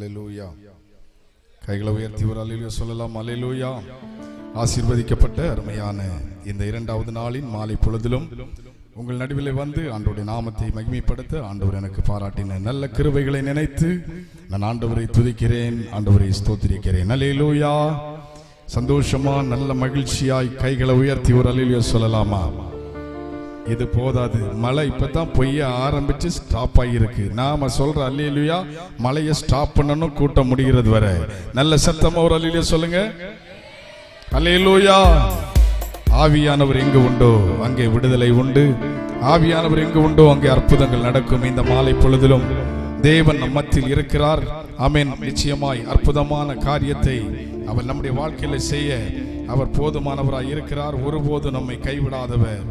அல்லேலூயா. கைகளை உயர்த்தி ஒரு அல்லேலூயா சொல்லலாம். அல்லேலூயா. ஆசீர்வதிக்கப்பட்ட அருமையான இந்த இரண்டாவது நாளின் மாலை பொழுதிலும் உங்கள் நடுவில் வந்து ஆண்டவருடைய நாமத்தை மகிமைப்படுத்த ஆண்டவர் எனக்கு பாராட்டின நல்ல கிருபைகளை நினைத்து நான் ஆண்டவரை துதிக்கிறேன், ஆண்டவரை ஸ்தோத்திரிக்கிறேன். அல்லேலூயா. சந்தோஷமா நல்ல மகிழ்ச்சியாய் கைகளை உயர்த்தி ஒரு அல்லேலூயா சொல்லலாமா? இது போதாது, மழை இப்பதான் பொய்ய ஆரம்பிச்சு ஸ்டாப் ஆகியிருக்கு. நாம சொல்ற அல்லேலூயா மழையை ஸ்டாப் பண்ணணும், கூட்டம் முடிகிறது வர. நல்ல சத்தமா ஒரு அல்லேலூயா சொல்லுங்க. அல்லேலூயா. ஆவியானவர் எங்கு உண்டோ அங்கே விடுதலை உண்டு. ஆவியானவர் எங்கு உண்டோ அங்கே அற்புதங்கள் நடக்கும். இந்த மாலை பொழுதிலும் தேவன் நம் மத்தியில் இருக்கிறார். ஆமென். நிச்சயமாய் அற்புதமான காரியத்தை அவர் நம்முடைய வாழ்க்கையில செய்ய அவர் போதுமானவராய் இருக்கிறார். ஒருபோது நம்மை கைவிடாதவர்,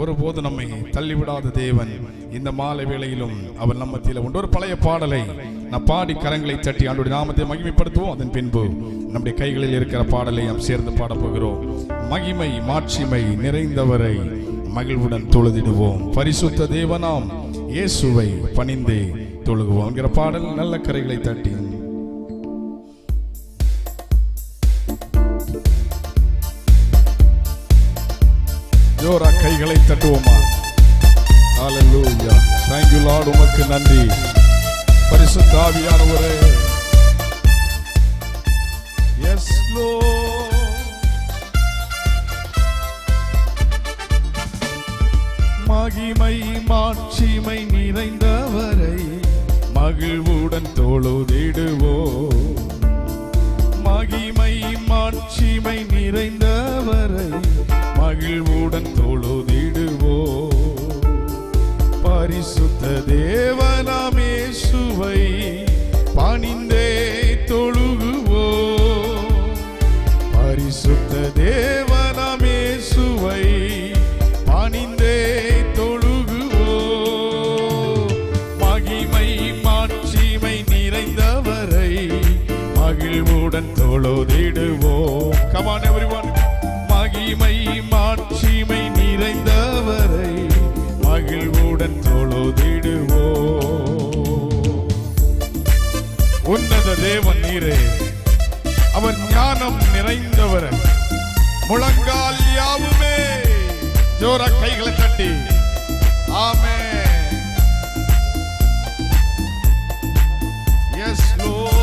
ஒருபோது நம்மை தள்ளிவிடாத தேவன் இந்த மாலை வேளையிலும் அவர் நம்ம மத்தியில் உண்டு. ஒரு பழைய பாடலை நான் பாடி கரங்களை தட்டி ஆண்டவருடைய நாமத்தை மகிமைப்படுத்துவோம். அதன் பின்பு நம்முடைய கைகளில் இருக்கிற பாடலை நாம் சேர்ந்து பாடப் போகிறோம். மகிமை மாட்சிமை நிறைந்தவரை மகிழ்வுடன் தொழுதிடுவோம், பரிசுத்த தேவனாம் இயேசுவை பணிந்தே தொழுகுவோம் என்கிற பாடல். நல்ல கரைகளை தட்டி ஜோரா கைகளை தட்டுவோமா? ஹல்லேலூயா. Thank you Lord. உமக்கு நன்றி பரிசுத்த ஆவியானவரே. Yes Lord. மகிமை மாட்சிமை நிறைந்தவரை மகிழ்வுடன் தொழுதிடுவோம். மகிமை மாட்சிமை நிறைந்தவரை மகிழ்வுடன் தொழுதிடுவோம். பரிசுத்த தேவனாம் இயேசுவை பணிந்தே தொழுகுவோம். பரிசுத்த தேவனாம் இயேசுவை பணிந்தே தொழுகுவோம். மகிமை மாட்சிமை நிறைந்தவரை மகிழ்வுடன் தொழுதிடுவோம். Come on everyone. மகிமை மாட்சிமை நிறைந்தவரை மகிழ்வுடன் தொழுதிடுவோம். உன்னத தேவன் நீரே, அவர் ஞானம் நிறைந்தவர். முழங்கால் யாவுமே ஜோர கைகளை தட்டி ஆமென். S lord.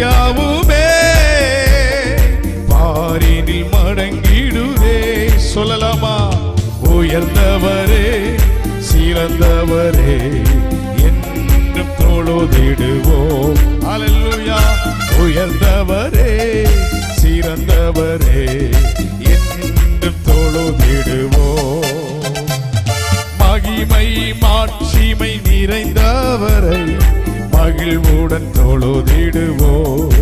யாவுமே பாரினில் மடங்கிடுதே. சொல்லலாமா? உயர்ந்தவரே சிறந்தவரே என்றும் தொழுதிடுவோம். அல்லேலூயா. உயர்ந்தவரே சிறந்தவரே என்றும் தொழுதிடுவோம். மகிமை மாட்சிமை நிறைந்தவரை மகிழ்வுடன் தொழுதிடுவோம்.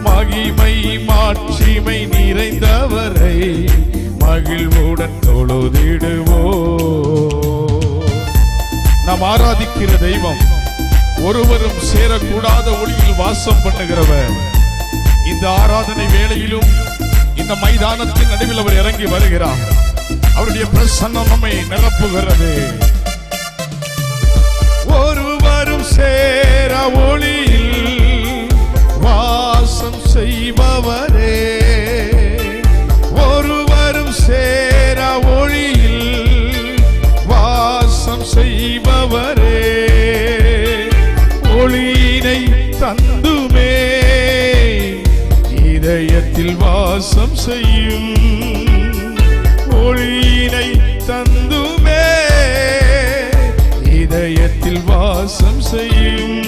மகிமை மாட்சிமை நிறைந்தவரை மகிழ்வுடன் தொழுதிடுவோம். நாம் ஆராதிக்கிற தெய்வம் ஒருவரும் சேரக்கூடாத ஒளியில் வாசம் பண்ணுகிறவர். இந்த ஆராதனை வேளையிலும் இந்த மைதானத்தின் நடுவில் அவர் இறங்கி வருகிறார். அவருடைய பிரசன்னம் நம்மை நிரப்புகிறது. ஒருவரும் சேர ஒளியில் வாசம் செய்பவரே, ஒருவரும் சேர ஒளியில் வாசம் செய்பவரே, ஒளியினை தந்துமே இதயத்தில் வாசம் செய்யும். ஒளியினை தந்துமே இதயத்தில் வாசம் செய்யும்.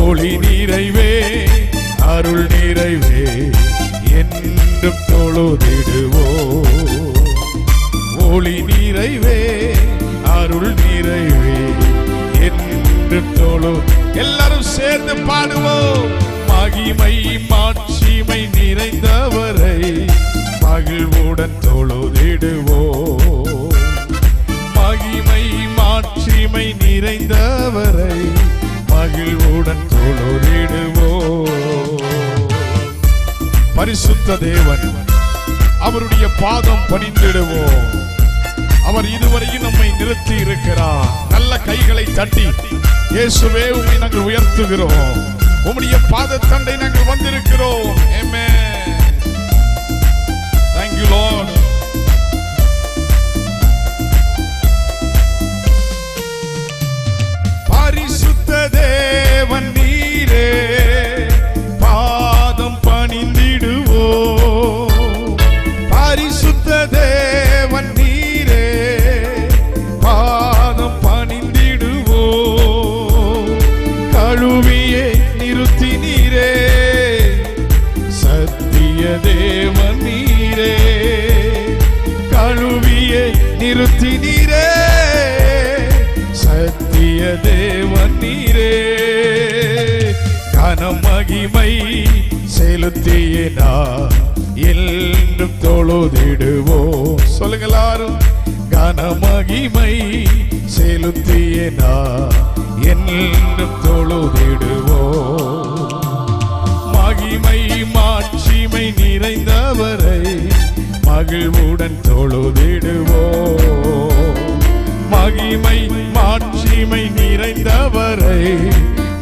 ஒளி நிறைவே அருள் நிறைவே என்றும் தொழுதிடுவோம். ஒளி நிறைவே அருள் நிறைவே என்று தொழு. எல்லாரும் சேர்ந்து பாடுவோம். மகிமை மாட்சிமை நிறைந்தவரை மகிழ்வுடன் தொழுதிடுவோம். மகிமை மாட்சிமை நிறைந்தவரை மகிழ்வுடன் தொழுதிடுவோம். பரிசுத்த தேவன், அவருடைய பாதம் பணிந்திடுவோம். அவர் இதுவரையும் நம்மை நிறுத்தி இருக்கிறார். நல்ல கைகளை தட்டி இயேசுவே உம்மை நாங்கள் உயர்த்துகிறோம். உம்முடைய பாதத்தண்டை நாங்கள் வந்திருக்கிறோம். ஆமென். Thank you Lord. பரிசுத்த தேவன் நீரே, பாதம் பணிந்திடுவோம். பரிசுத்த தேவன் நீரே, பாதம் பணிந்திடுவோம். கழுவியே நிறுத்தி நீரே, சத்திய தேவன் நீரே. கழுவியே நிறுத்தி நீரே, சத்திய தேவன் நீரே. கனமகிமை செலுத்தியே நான் என்றும் தொழுதிடுவோம். சொல்லுங்க எல்லாரும். கனமகிமை செலுத்தியே நான் என்றும் தொழுதிடுவோம். மகிமை மாட்சிமை நிறைந்தவரை மகிழ்வுடன் தொழுதிடுவோம். மகிமை மாட்சிமை நிறைந்தவரை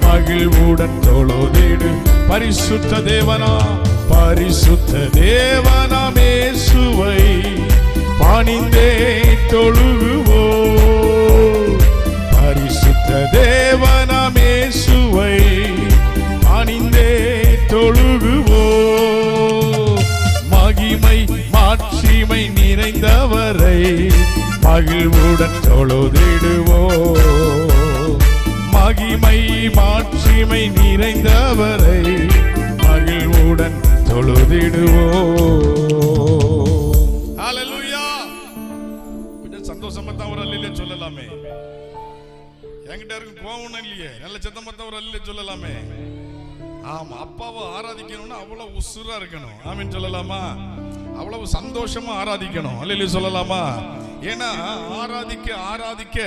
மகிழ்வுடன் தொழுதிடு. பரிசுத்த தேவனா, பரிசுத்த தேவனாம் இயேசுவை பணிந்தே தொழுகுவோம். பரிசுத்த தேவனாம் இயேசுவை பணிந்தே தொழுகுவோம். மகிமை மாட்சிமை நிறைந்தவரை மகிழ்வுடன் தொழுதிடுவோம். மகிமை மாட்சிமை நிறைந்தவரை மகிழ்வுடன் தொழுதிடுவோம். ஹல்லேலூயா. கொஞ்சம் சந்தோஷமா தான் ஒரு அல்லேலூயா சொல்லலாமே. என்கிட்ட இருக்கு கோவம் இல்லையே, நல்ல சத்தமா தான் ஒரு அல்லேலூயா சொல்லலாமே. ஆமா, அப்பாவை ஆராதிக்கணும்னா அவ்வளவு உசுரா இருக்கணும். ஆமென் சொல்லலாமா? அவ்வளவு சந்தோஷமா ஆராதிக்கணும். அல்லேலூயா சொல்லலாமா? ஏன்னா ஆராதிக்க ஆராதிக்க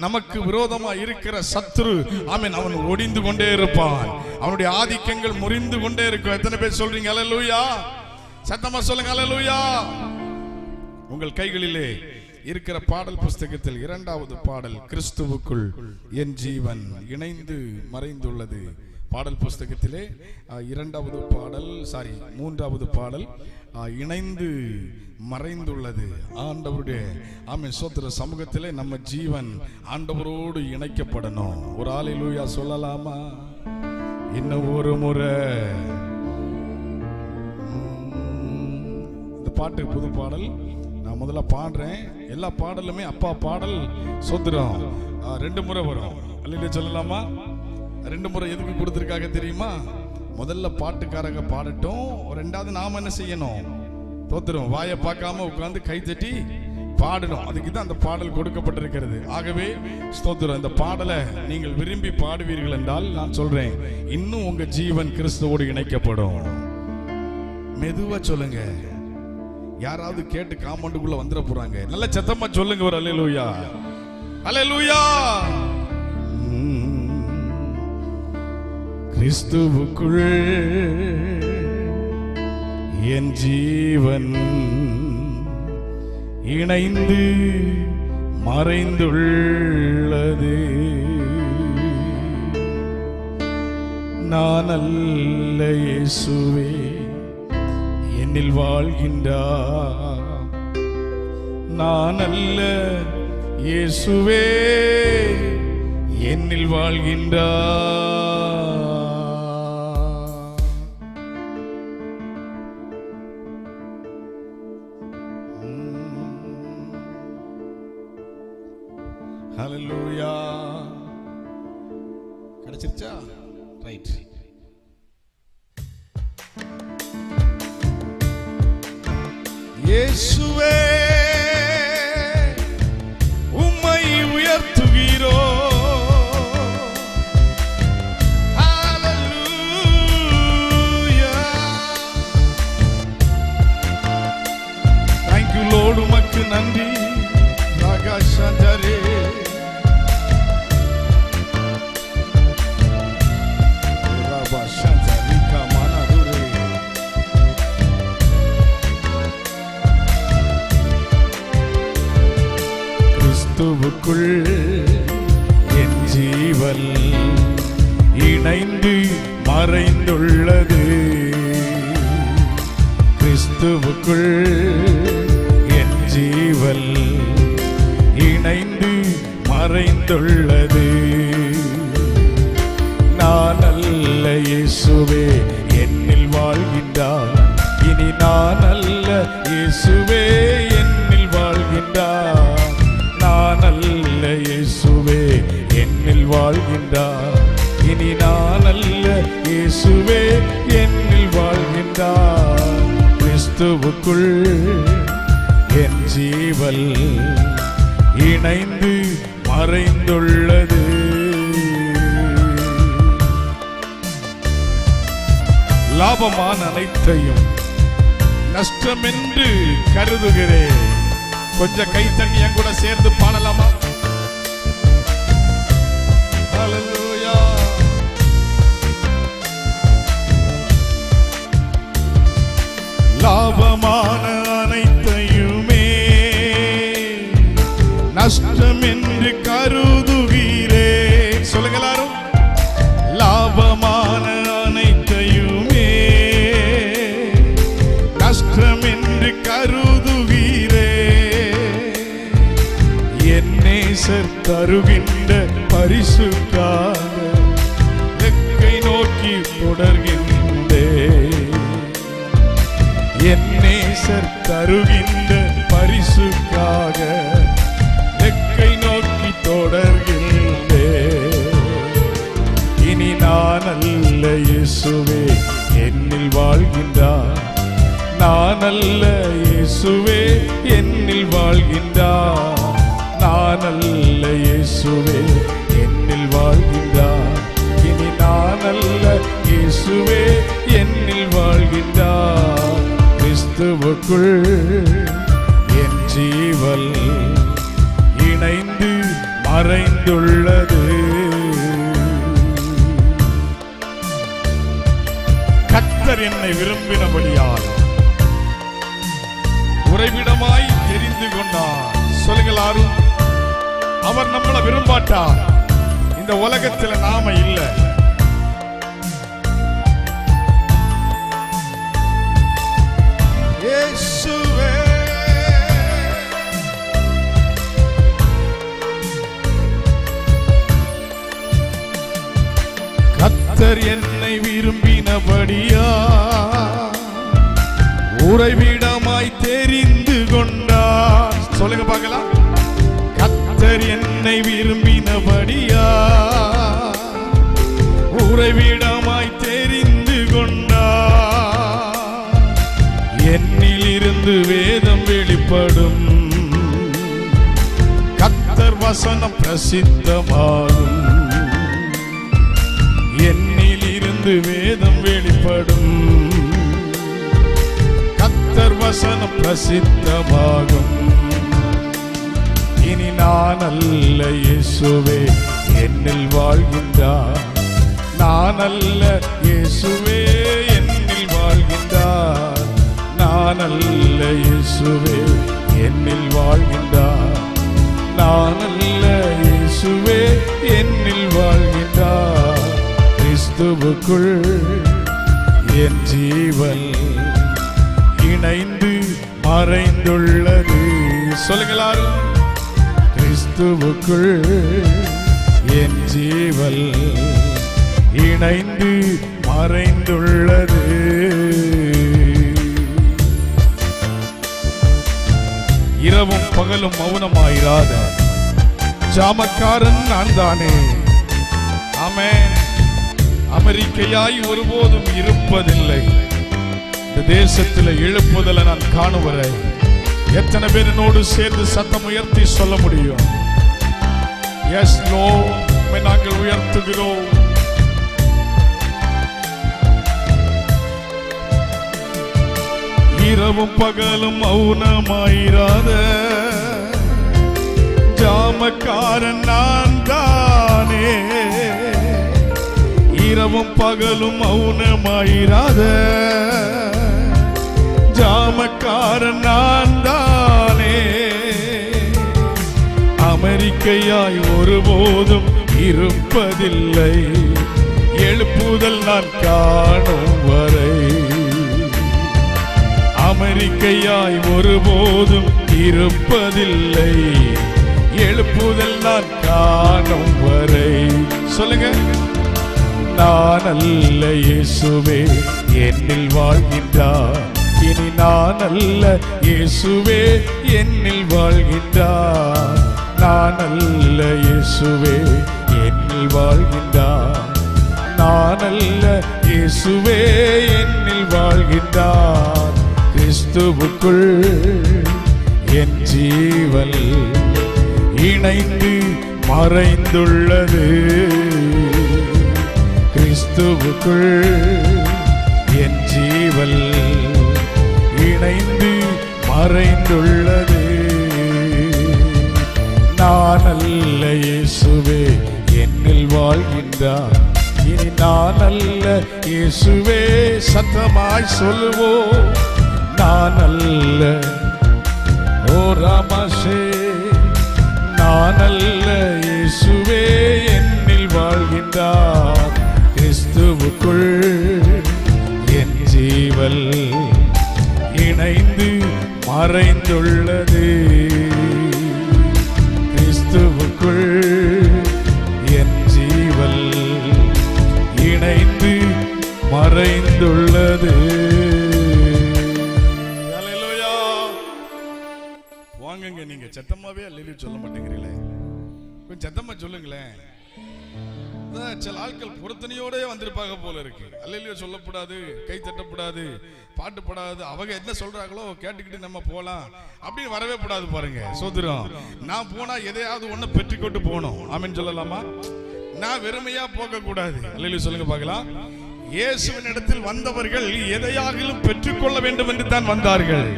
நமக்கு விரோதமா இருக்கிற சத்துரு, ஆமென், அவன் ஒடிந்து கொண்டே இருப்பான். அவனுடைய ஆதிக்கங்கள் முறிந்து கொண்டே இருக்கும். எத்தனை பேர் சொல்றீங்க அல்லேலூயா? சத்தமா சொல்லுங்க அல்லேலூயா. உங்கள் கைகளிலே இருக்கிற பாடல் புஸ்தகத்தில் 2வது பாடல், கிறிஸ்துவுக்குள் என் ஜீவன் இணைந்து மறைந்துள்ளது. பாடல் புஸ்தகத்திலே 2வது பாடல், 3வது பாடல் இணைந்து மறைந்துள்ளது. ஆண்டவருடைய ஆமென் ஸ்தோத்திர சமூகத்திலே நம்ம ஜீவன் ஆண்டவரோடு இணைக்கப்படணும். ஒரு அல்லேலூயா சொல்லலாமா? இன்னும் ஒரு முறை. இந்த பாட்டு புது பாடல், நான் முதல்ல பாடுறேன். எல்லா பாடலுமே அப்பா பாடல் ஸ்தோத்திரம் 2 முறை வரும். அல்லேலூயா சொல்லலாமா? 2 முறை எதுக்கு கொடுத்திருக்காங்க தெரியுமா? முதல்ல பாட்டுக்காரங்க பாடட்டும், 2வது நாம என்ன செய்யணும்? தோத்திரம் வாயை பார்க்காம உட்கார்ந்து கை தட்டி பாடணும். அதுக்கு தான் அந்த பாடல் கொடுக்கப்பட்டிருக்கிறது. ஆகவே ஸ்தோத்திரம், இந்த பாடலை நீங்கள் விரும்பி பாடுவீர்கள் என்றால் நான் சொல்றேன், இன்னும் உங்க ஜீவன் கிறிஸ்துவோடு இணைக்கப்படும். மெதுவா சொல்லுங்க, யாராவது கேட்டு காம்பவுண்டுக்குள்ள வந்துட போறாங்க. நல்ல சத்தமா சொல்லுங்க ஒரு அல்லேலூயா. அல்லேலூயா. கிறிஸ்துவுக்குள் என் ஜீவன் இணைந்து மறைந்துள்ளது. நான் அல்ல இயேசுவே என்னில் வாழ்கின்றார். நான் அல்ல இயேசுவே என்னில் வாழ்கின்றார். ஹல்லேலூயா. கிடைச்சிருச்சா? ரைட். இயேசுவே உம்மை கிறிஸ்துவுக்குள் என் ஜீவன் இணைந்து மறைந்துள்ளது. கிறிஸ்துவுக்குள் என் ஜீவன் இணைந்து மறைந்துள்ளது. நான் அல்ல இயேசுவே என்னில் வாழ்கின்றார், இனி நான் அல்ல இயேசுவே என்னில் வாழ்கின்றார். நான் அல்ல இயேசுவே என்னில் வாழ்கின்றார், இனி நான் அல்ல இயேசுவே என்னில் வாழ்கின்றார். கிறிஸ்துவுக்குள் என் ஜீவன் இணைந்து மறைந்துள்ளது. லாபமான அனைத்தையும் நஷ்டம் என்று கருதுகிறேன். கொஞ்சம் கைத்தண்ணி என் கூட சேர்ந்து பாடலாமா? ஹல்லேலூயா. லாபமான அனைத்தையுமே நஷ்டம் என்று கருதுகிறேன். சொல்லுங்க எல்லாரும். லாபமான அனைத்தையுமே நஷ்டம் என்று கருதுகிறேன். என் நேசர் தருகின்ற பரிசுக்காக இலக்கை நோக்கி தொடர்கின்றேன். என் நேசர் தருகின்ற பரிசுக்காக இலக்கை நோக்கி தொடர்கின்றேன். இனி நான் அல்ல இயேசுவே என்னில் வாழ்கின்றார், நான் அல்ல இயேசுவே என்னில் வாழ்கின்றார். நான் அல்ல இயேசுவே என்னில் வாழ்கின்றார், இனி நான் அல்ல இயேசுவே என்னில் வாழ்கின்றார். கிறிஸ்துவுக்குள் என் ஜீவன் இணைந்து மறைந்துள்ளது. கர்த்தர் என்னை விரும்பினபடியால் உறைவிடமாய் தெரிந்து கொண்டார். சொல்லுங்களாரும். அவர் நம்மளை விரும்பாட்டார், இந்த உலகத்தில் நாம இல்ல. இயேசுவே கர்த்தர் என்னை விரும்பினபடியா உறைவிடமாய் தெரிந்து கொண்டார். சொல்லுங்க பார்க்கலாம். கர்த்தர் என்னை விரும்பினபடியா உறைவிடமாய் தெரிந்து கொண்டார். என்னில் இருந்து வேதம் வெளிப்படும், கர்த்தர் வசனம் பிரசித்தமாகும். என்னில் இருந்து வேதம் வெளிப்படும், கர்த்தர் வசனம் பிரசித்தமாகும். இனி நான் அல்ல இயேசுவே என்னில் வாழ்கின்றார், நான் அல்ல இயேசுவே என்னில் வாழ்கின்றார். நான் அல்ல இயேசுவே என்னில் வாழ்கின்றார், நான் அல்ல இயேசுவே என்னில் வாழ்கின்றார். கிறிஸ்துவுக்குள் என் ஜீவன் இணைந்து மறைந்துள்ளது. சொல்லுங்களாரும். கிறிஸ்துவுக்குள் என் ஜீவன் இணைந்து மறைந்துள்ளது. இரவும் பகலும் மௌனமாயிராத ஜாமக்காரன் நான் தானே. ஆமென். அமெரிக்கையாய் ஒருபோதும் இருப்பதில்லை, இந்த தேசத்தில் எழுப்புதலை நான் காணுவரை எத்தனை பேர் என்னோடு சேர்ந்து சத்தம் உயர்த்தி சொல்ல முடியும்? எஸ் லோர்ட், நாங்கள் உயர்த்துகிறோம். இரவும் பகலும் மௌனமாயிராத ஜாமக்காரன் நான் தானே. இரவும் பகலும் மௌனமாயிராத ஜாமக்காரன் நான் தானே. அமெரிக்க அமெரிக்கையாய் ஒருபோதும் இருப்பதில்லை, எழுப்புதல் நான் காணும் வரை. அமெரிக்கையாய் ஒருபோதும் இருப்பதில்லை, எழுப்புதல் நான் காணும் வரை. சொல்லுங்க. நான் அல்ல இயேசுவே என்னில் வாழ்கின்றார், இனி நான் அல்ல இயேசுவே என்னில் வாழ்கின்றார். நான் அல்ல இயேசுவே என்னில் வாழ்கின்றார், நான் அல்ல இயேசுவே என்னில் வாழ்கின்றார். கிறிஸ்துவுக்குள் என் ஜீவன் இணைந்து மறைந்துள்ளது, கிறிஸ்துவுக்குள் என் ஜீவன் இணைந்து மறைந்துள்ளது. நான் அல்ல இயேசுவே என்னில் வாழ்கின்றார், இனி நான் அல்ல இயேசுவே. சத்தமாய் சொல்லுவோம். நான் அல்ல, ஓ ராமசே, நான் அல்ல இயேசுவே என்னில் வாழ்கின்றார். கிறிஸ்துவுக்குள் என் ஜீவன் இணைந்து மறைந்துள்ளது, கிறிஸ்துவுக்குள் என் ஜீவன் இணைந்து மறைந்துள்ளது. அல்லேலூயா. வாங்குங்க. நீங்க சத்தமாவே அல்லேலூயா சொல்ல மாட்டேங்கிறீங்களே, கொஞ்சம் சத்தமா சொல்லுங்களேன். சில ஆட்கள் பொருத்தனையோட வந்திருப்பாங்க போல இருக்கு. அல்லேலூயா சொல்லப்படாது, கை தட்டப்படாது, பாட்டு படாது, அவங்க என்ன சொல்றாங்களோ கேட்டுக்கிட்டு நம்ம போலாம் அப்படின்னு வரவே கூடாது. பாருங்க சோதரம், நான் போனா எதையாவது ஒண்ணு பெற்றுக்கொண்டு போகணும். ஆமென் சொல்லலாமா? நான் வெறுமையா போக கூடாது. அல்லேலூயா சொல்லுங்க பார்க்கலாம். இயேசுவின் இடத்தில் வந்தவர்கள் எதையாகிலும் பெற்றுக்கொள்ள வேண்டும் என்று தான் வந்தார்கள்.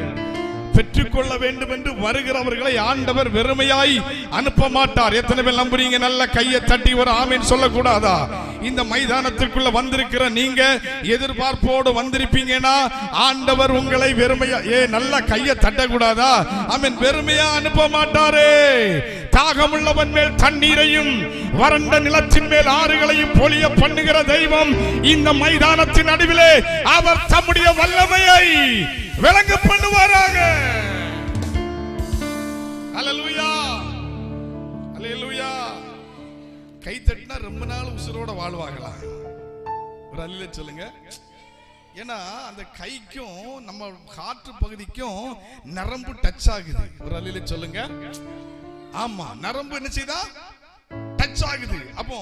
பெற்றுக்கொள்ள வேண்டும் என்று வருகிறவர்களை ஆண்டவர் வெறுமையாய் அனுப்ப மாட்டார். எத்தனை பேர் நம்புறீங்க? நல்ல கையை தட்டி ஒரு ஆமீன் சொல்லக்கூடாதா? இந்த மைதானத்திற்குள்ள வந்திருக்கிற நீங்க எதிர்பார்ப்போடு வந்திருப்பீங்கன்னா ஆண்டவர் உங்களை வெறுமையா நல்ல கையை தட்டக்கூடாதா? ஆமீன். வெறுமையா அனுப்ப மாட்டாரே. தாகமுள்ளவன் மேல் தண்ணீரையும் வறண்ட நிலத்தின் மேல் ஆறுகளையும் பொழிய பண்ணுகிற தெய்வம் இந்த மைதானத்தின் நடுவிலே அவர் தம்முடைய வல்லமையை விளங்க பண்ணுவாராக. அல்லேலூயா, அல்லேலூயா. கை தட்டினா ரொம்ப நாள் உசுரோட வாழ்வாங்களா? ஒரு அல்லேலூயா சொல்லுங்க. ஏன்னா அந்த கைக்கும் நம்ம காற்று பகுதிக்கும் நரம்பு டச் ஆகுது. ஒரு அல்லேலூயா சொல்லுங்க. ஆமா, நரம்பு என்ன செய்தா டச் ஆகுது. அப்போ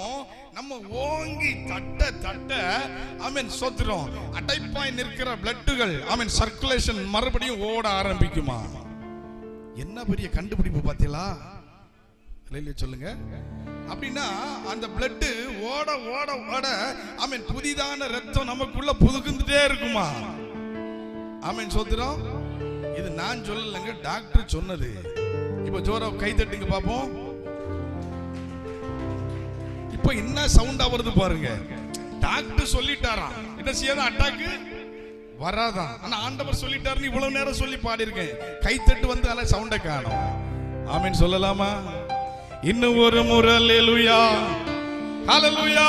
நம்ம ஓங்கி தட்ட தட்ட ஆமென் சோத்திரம் அடைப்பாய் நிற்கிற பிளட்டுகள் ஆமென் சர்க்குலேஷன் மறுபடியும் ஓட ஆரம்பிக்குமா? என்ன பெரிய கண்டுபிடிப்பு பாத்தீங்களா? அல்லேலூயா சொல்லுங்க. அப்படின்னா அந்த பிளட் ஓட ஓட ஓட ஆமென் புதிதான ரத்தம் நமக்குள்ள புதுகுந்துட்டே இருக்குமா? ஆமென் சோத்திரம். இது நான் சொல்லலங்க, டாக்டர் சொன்னது. இப்ப ஜோரா கை தட்டுங்க பாப்போம். இப்ப என்ன சவுண்டா வருது பாருங்க. டாக்டர் சொல்லிட்டாராம் என்ன செய்யாத அட்டாக்கு வராதான். ஆனா ஆண்டவர் சொல்லிட்டாருன்னு இவ்வளவு நேரம் சொல்லி பாடி இருக்கேன். கைத்தட்டு வந்து அல சவுண்ட காணோம். ஆமென் சொல்லலாமா? இன்னும் ஒரு முறை அல்லேலூயா, ஹல்லேலூயா.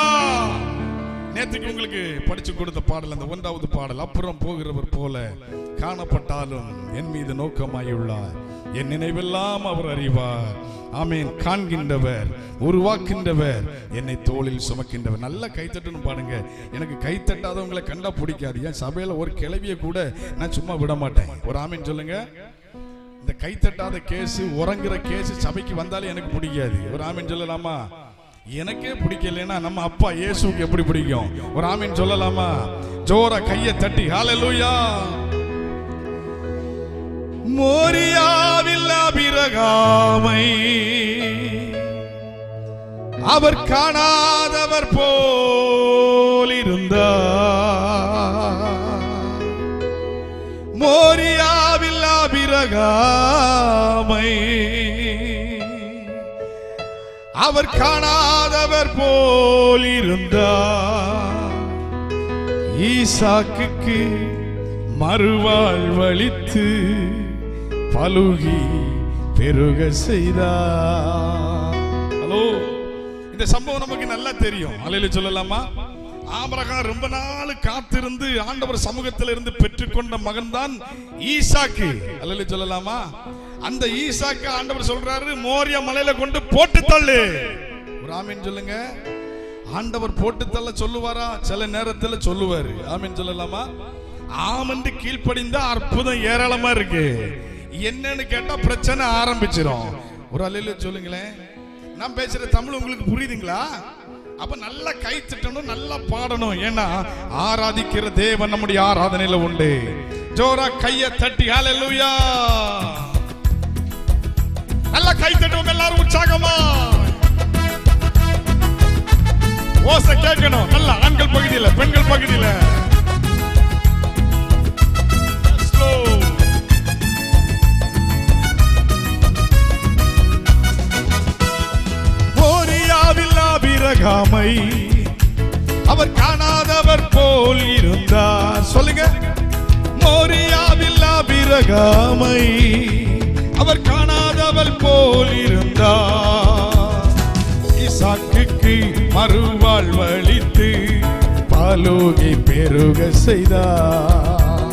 நேத்துக்கு உங்களுக்கு படிச்சு கொடுத்த பாடல் அந்த 1வது பாடல். அப்புறம் போகிறவர் போல காணப்பட்டாலும் என் மீது நோக்கமாயுள்ளார், என் நினைவெல்லாம் அவர் அறிவார். ஆமென். காண்கின்றவர், உருவாக்கின்றவர், என்னை தோளில் சுமக்கின்றவர். நல்ல கைத்தட்டுன்னு பாடுங்க. எனக்கு கைத்தட்டாதவங்களை கண்டா பிடிக்காது. என் சபையில ஒரு கிளவிய கூட நான் சும்மா விட மாட்டேன். ஒரு ஆமென் சொல்லுங்க. இந்த கைத்தட்டாத கேஸ், உறங்குற கேஸ் சபைக்கு வந்தாலே எனக்கு பிடிக்காது. ஒரு ஆமென் சொல்லலாமா? எனக்கே பிடிக்கலன்னா நம்ம அப்பா இயேசுக்கு எப்படி பிடிக்கும்? ஒரு ஆமென் சொல்லலாமா? ஜோரா கையை தட்டி ஹல்லேலூயா. மோரியாவில் ஆபிரகாமை அவர் காணாதவர் போல் இருந்தார். மோரியாவில் ஆபிரகாமை அவர் காணாதவர் போல் இருந்தார். ஈசாக்குக்கு மறுவாழ்வளித்து பலுகி பெருக செய்தார். இந்த சம்பவம் நமக்கு நல்லா தெரியும். அல்லேலூயா சொல்லலாமா? ஆபிரகாம் ரொம்ப நாள் காத்திருந்து ஆண்டவர் சமூகத்தில் இருந்து பெற்றுக்கொண்ட மகன் தான் ஈசாக்கு. அல்லேலூயா சொல்லலாமா? அந்த ஈசாக்கு ஆண்டவர் சொல்றாரு, மோரியா மலையில கொண்டு போட்டு தள்ளு. ஒரு ஆமீன் சொல்லுங்க. ஆண்டவர் போட்டு தள்ள சொல்லுவாரா? சில நேரத்தில் சொல்லுவாரு. ஆமீன் சொல்லலாமா? ஆமண்டு கீழ்ப்படிந்தா அற்புதம் ஏராளமா இருக்கு. என்னன்னு கேட்டா பிரச்சனை ஆரம்பிச்சிடும். ஒரு அல்லேலூயா சொல்லுங்களேன். நான் பேசுற தமிழ் உங்களுக்கு புரியுதுங்களா? அப்ப நல்லா கை தட்டணும், நல்லா பாடணும். ஏன்னா ஆராதிக்கிற தேவன் நம்முடைய ஆராதனையில உண்டு. ஜோரா கைய தட்டி ஹல்லேலூயா. நல்லா கை தட்டுவோம் எல்லாரும் உற்சாகமா. ஓசை கேட்கணும். நல்லா ஆண்கள் பகுதியில, பெண்கள் பகுதியில. ஆபிரகாமை அவர் காணாதவர் போல் இருந்தார். சொல்லுங்க. மோரியாவில் ஆபிரகாமை அவர் காணாதவர் போல் இருந்தார். ஈசாக்குக்கு மறுவாழ்வளித்து பாலோகை பெருக செய்தார்.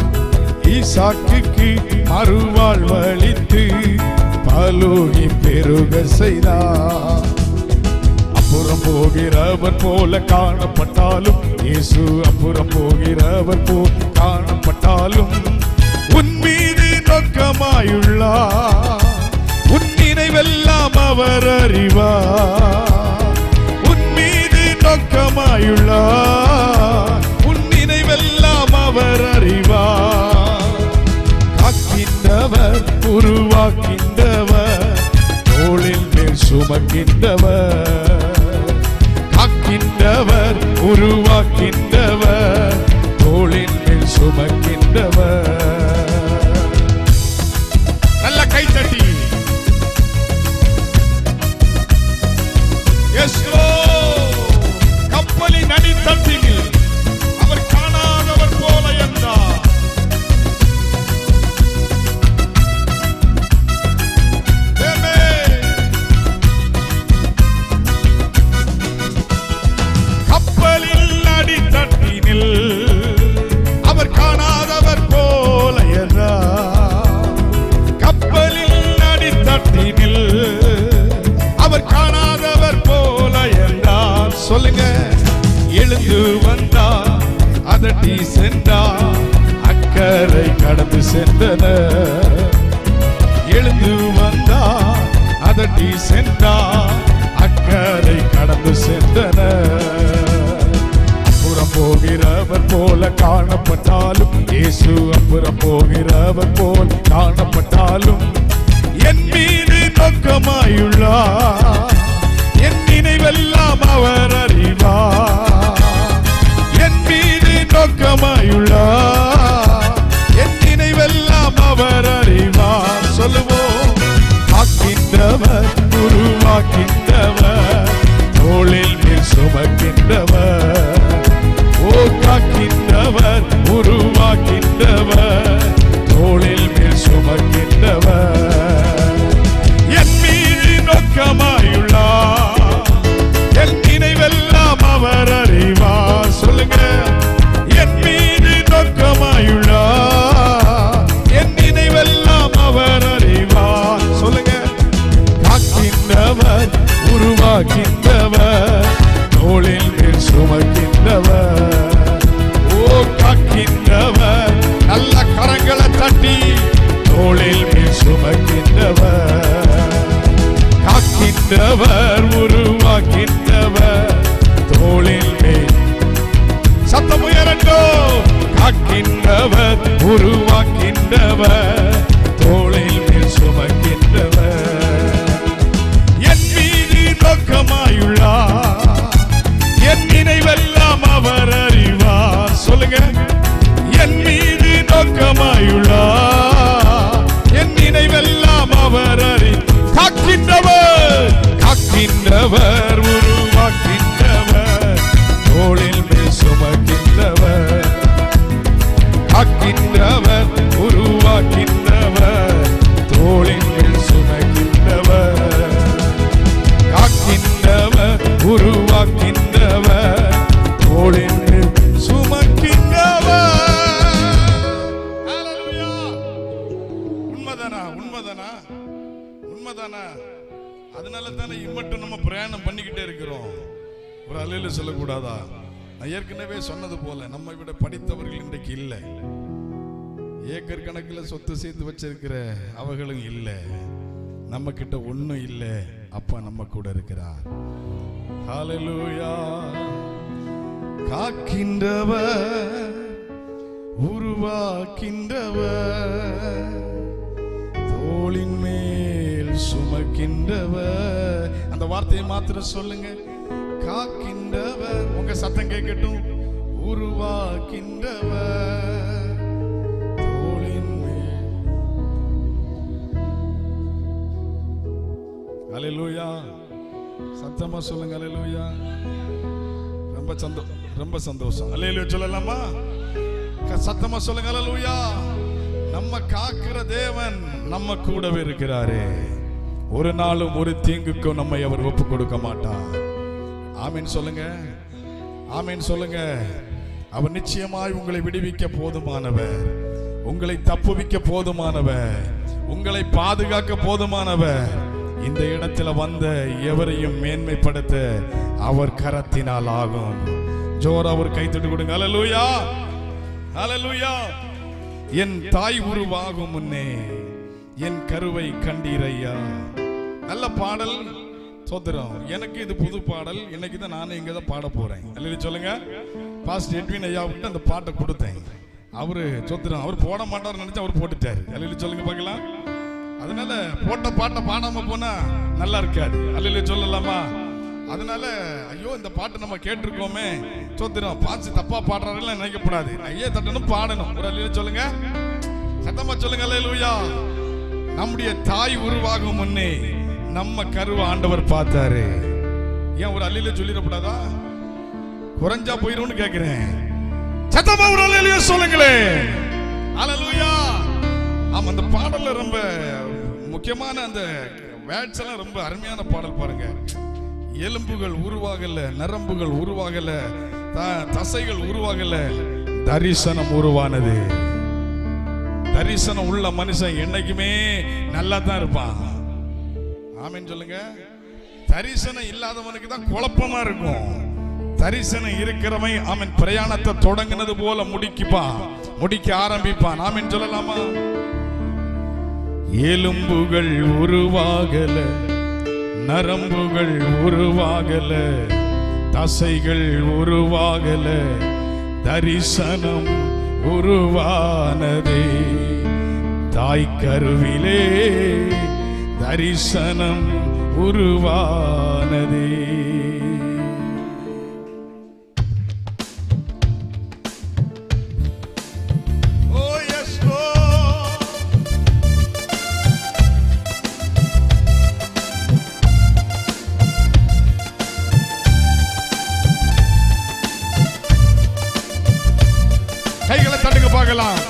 ஈசாக்குக்கு மறுவாழ்வளித்து பாலோகை பெருக செய்தார். அப்புறம் போகிறவர் போல காணப்பட்டாலும், இயேசு அப்புறம் போகிறவர் போல் காணப்பட்டாலும், உன் மீது நோக்கமாயுள்ளார். உன் நினைவெல்லாம் அவர் அறிவார். உன் மீது நோக்கமாயுள்ளார். உன் நினைவெல்லாம் அவர் அறிவார். காக்கின்றவர், உருவாக்கின்றவர், தோளில் மேல் சுமக்கின்றவர். காக்கின்றவர், உருவாக்கின்றவர், தோளின் மேல் சுமக்கின்றவர். நல்ல கை தட்டி. கப்பலின் அடித்தட்டில் அவர் காணாதவர் போல என்றார். அவர் காணாதவர் போல என்றார். கப்பலில் அடித்தட்டினில் அவர் காணாதவர் போல என்றார். சொல்லுங்க. எழுந்து வந்தார், அதட்டி சென்றார், அக்கறை கடந்து சென்றனர். எழுந்து வந்தார், அதட்டி சென்றார், அக்கறை கடந்து சென்றனர். போகிறவர் போல காணப்பட்டாலும், இயேசு அப்புறம் போகிறவர் போல் காணப்பட்டாலும், என் மீது நோக்கமாயுள்ளார். என் நினைவெல்லாம் அவர் அறிவார். என் மீது நோக்கமாயுள்ளார். என் நினைவெல்லாம் அவர் அறிவார். சொல்லுவோம். காக்கின்றவர், உருவாக்கின்றவர், தோளில் மேல் சுமக்கின்றவர். காக்கின்றவர், உருவாக்கின்றவர், தோளில் மேல் சுமக்கின்றவர். என் மீது நோக்கமாயுள்ளார். என் நினைவெல்லாம் அவர் அறிவார். சொல்லுங்க. என் மீது நோக்கமாயுள்ளார். என் நினைவெல்லாம் அவர் அறிவார். சொல்லுங்க. காக்கின்றவர், உருவாக்கின்றவர், தோளில் மேல் சுமக்கின்றவர். காக்கின்றவர், நல்ல கரங்களை தட்டி, தோளில் மேல் சுமக்கின்றவர். காக்கின்றவர், உருவாக்கின்றவர், தோளில் மேல். சத்தம் உயரட்டும். காக்கின்றவர், உருவாக்கின்றவர், தோளில் மேல் சுமக்கின்றவர். என் மீது நோக்கமாயுள்ளார். என் நினைவெல்லாம் அவர் அறிவார். சொல்லுங்க. என் மீது நோக்கமாயுள்ளார். என் நினைவெல்லாம் அவர் அறிவார். காக்கின்றவர், காக்கின்றவர், உருவாக்கின்றவர், தோளில் மேல் சுமக்கின்றவர். காக்கின்றவர், உருவாக்கின்றவர், தோளில் மேல் சுமக்கின்றவர். காக்கின்றவர், பிரயாணம் பண்ணிக்கிட்டே இருக்கிறோம். ஒரு அல்லேலூயா சொல்லக்கூடாதா? நான் ஏற்கனவே சொன்னது போல நம்மை விட படித்தவர்கள் இன்றைக்கு இல்லை. ஏக்கர் கணக்கில் சொத்து சேர்த்து வச்சிருக்கிற அவர்களும் இல்லை. நம்ம கிட்ட ஒண்ணும் இல்லை. அப்பா நம்ம கூட இருக்கிறார். ஹல்லேலூயா. காக்கின்றவர், உருவாக்கின்றவர், தோளின் மேல் சுமக்கின்றவர். அந்த வார்த்தையை மாத்திரம் சொல்லுங்க. காக்கின்றவர். உங்க சத்தம் கேட்கட்டும். உருவாக்கின்றவர், தோளின் மேல். அல்லேலூயா. சத்தமா சொல்லுங்க. அல்லேலூயா. ரொம்ப சந்தோஷம். அல்லேலூயா சொல்லலாமா? சத்தமா சொல்லுங்க. அல்லேலூயா. நம்ம காக்கிற தேவன் நம்ம கூடவே இருக்கிறாரே. ஒரு நாளும் ஒரு தீங்குக்கும் நம்மை அவர் ஒப்பு கொடுக்க மாட்டார். ஆமீன் சொல்லுங்க. ஆமீன் சொல்லுங்க. அவர் நிச்சயமாய் உங்களை விடுவிக்க போதுமானவர், உங்களை தப்புவிக்க போதுமானவர், உங்களை பாதுகாக்க போதுமானவர். இந்த இடத்துல வந்த எவரையும் மேன்மைப்படுத்த அவர் கரத்தினால் ஆகும். ஜோர் அவர் கைத்தட்டு கொடுங்க. அல்லேலூயா. அல்லேலூயா. என் தாய் உருவாகும் முன்னே என் கருவை கண்டீரையா. நல்ல பாடல். சோதரம். எனக்கு இது புது பாடல். இன்னைக்கு தான் நானே இங்க தான் பாட போறேன். அல்லேலூயா சொல்லுங்க. பாஸ்டர் எட்வின் ஐயாவுக்கு அந்த பாட்டை கொடுத்தேன். அவரு சோதரம் அவர் போட மாட்டார் நினைச்சு அவர் போட்டுட்டாரு. அல்லேலூயா சொல்லுங்க பார்க்கலாம். அதனால போட்ட பாட்டை பாடாம போனா நல்லா இருக்காது. அல்லேலூயா சொல்லலாமா? அதனால ஐயோ இந்த பாட்டு நம்ம கேட்டிருக்கோமே, சோத்திரம் பாச்சு தப்பா பாடுறாருன்னு நினைக்கப்படாது. ஐயே தட்டணும், பாடணும். ஒரு அல்லேலூயா சொல்லுங்க. சத்தமா சொல்லுங்க. அல்லேலூயா. நம்முடைய தாய் உருவாகும் முன்னே நம்ம கருவை ஆண்டவர் பார்த்தாரு. ஏன் ஒரு அல்லேலூயா சொல்லிடக்கூடாதா? குறைஞ்சா போயிடும்னு கேட்கிறேன். சத்தமா ஒரு அல்லேலூயா சொல்லுங்களே. அல்லேலூயா. ஆமா, அந்த பாடல்ல ரொம்ப முக்கியமான அந்த வேர்ட்ஸ் எல்லாம் ரொம்ப அருமையான பாடல் பாருங்க. எலும்புகள் உருவாகல, நரம்புகள் உருவாகல, தசைகள் உருவாகல, தரிசனம் உருவானது. தரிசனம் உள்ள மனுஷன் என்னைக்குமே நல்லா தான் இருப்பான். ஆமென் சொல்லுங்க. தரிசனம் இல்லாதவனுக்கு தான் குழப்பமா இருக்கும். தரிசனம் இருக்கிறவன் அவன் பிரயாணத்தை தொடங்கினது போல முடிக்க ஆரம்பிப்பான். ஆமென் சொல்லலாமா? எலும்புகள் உருவாகல, நரம்புகள் உருவாகல, தசைகள் உருவாகல, தரிசனம் உருவானதே. தாய் கருவிலே தரிசனம் உருவானதே. கைகளை தட்டுங்க பார்க்கலாம்.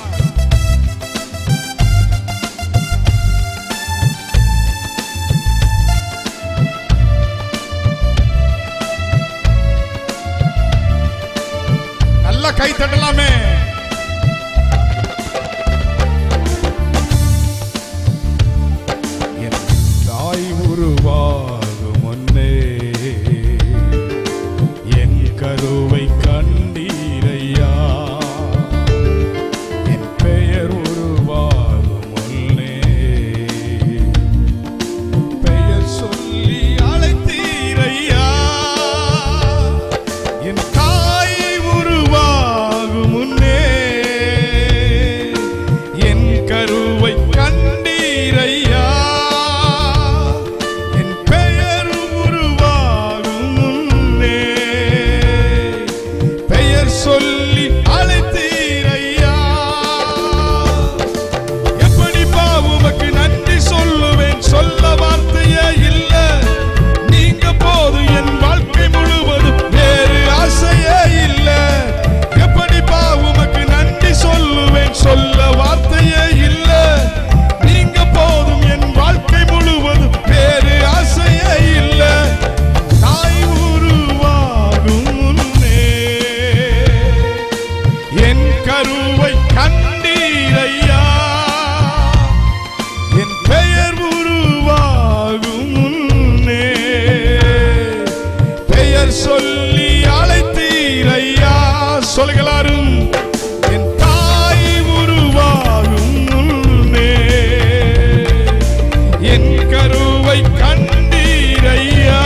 நல்லா கை தட்டலாமே. என் தாய் உருவாகும் முன்னே என் கருவை கண்டீரையா. உருவாகும் முன்னே எல்லாரும் என் தாய் உருவாகும் முன்னே என் கருவை கண்டீரையா,